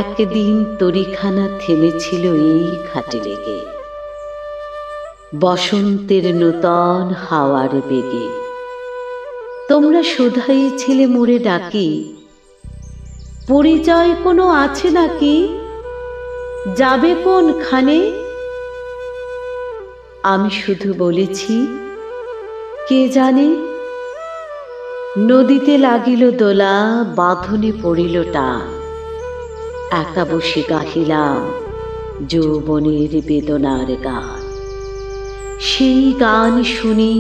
একদিন তরিখানা থেমেছিল এই খাটে লেগে, বসন্তের নূতন হাওয়ার বেগে। তোমরা শোধাইছিলে মোরে ডাকি, পরিচয় কোনো আছে নাকি, যাবে কোনখানে? আমি শুধু বলেছি, কে জানে। নদীতে লাগিল দোলা, বাঁধনে পড়িল টান, একা বসে গাহিলাম যৌবনের বেদনার গান। সেই গান শুনি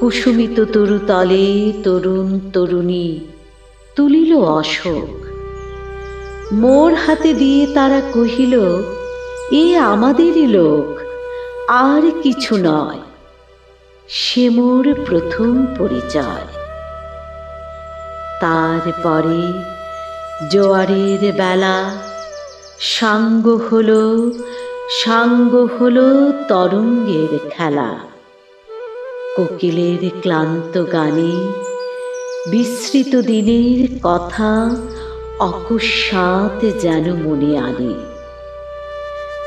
কুসুমিত তরুতলে তরুণ তরুণী তুলিল অশোক। মোর হাতে দিয়ে তারা কহিল, এ আমাদেরই লোক, আর কিছু নয়। সে মোর প্রথম পরিচয়। তারপরে জোয়ারের বেলা সাঙ্গ হলো তরঙ্গের খেলা। কোকিলের ক্লান্ত গানে বিস্মৃত দিনের কথা অকস্মাৎ যেন মনে আনে।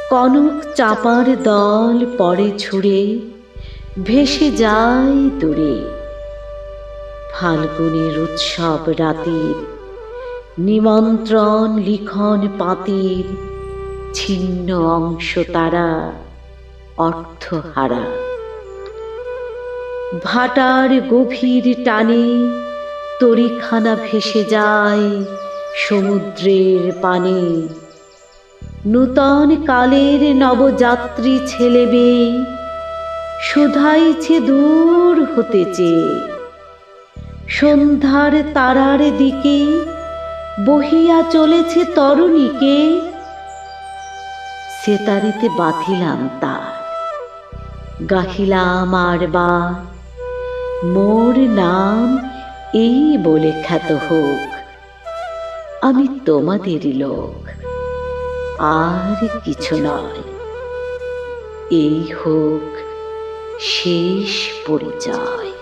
কনক চাপার দল পরে ছুঁড়ে ভেসে যায় দূরে। ফাল্গুনের উৎসব রাতের নিমন্ত্রণ লিখন পাতির ছিন্ন অংশ তারা অর্থহারা। ভাটার গভীর টানে তরিখানা ভেসে যায় সমুদ্রের পানে। নূতন কালের নবযাত্রী ছেলে মেয়ে শুধাইছে দূর হতে চেয়ে। সন্ধ্যার তারার দিকে বহিয়া চলেছে তরুণীকে। সেতারিতে বাঁধিলাম তার, গাহিলাম আরবার, মোর নাম এই বলে খ্যাত হোক, আমি তোমাদেরই লোক, আর কিছু নয়। এই হোক শেষ পরিচয়।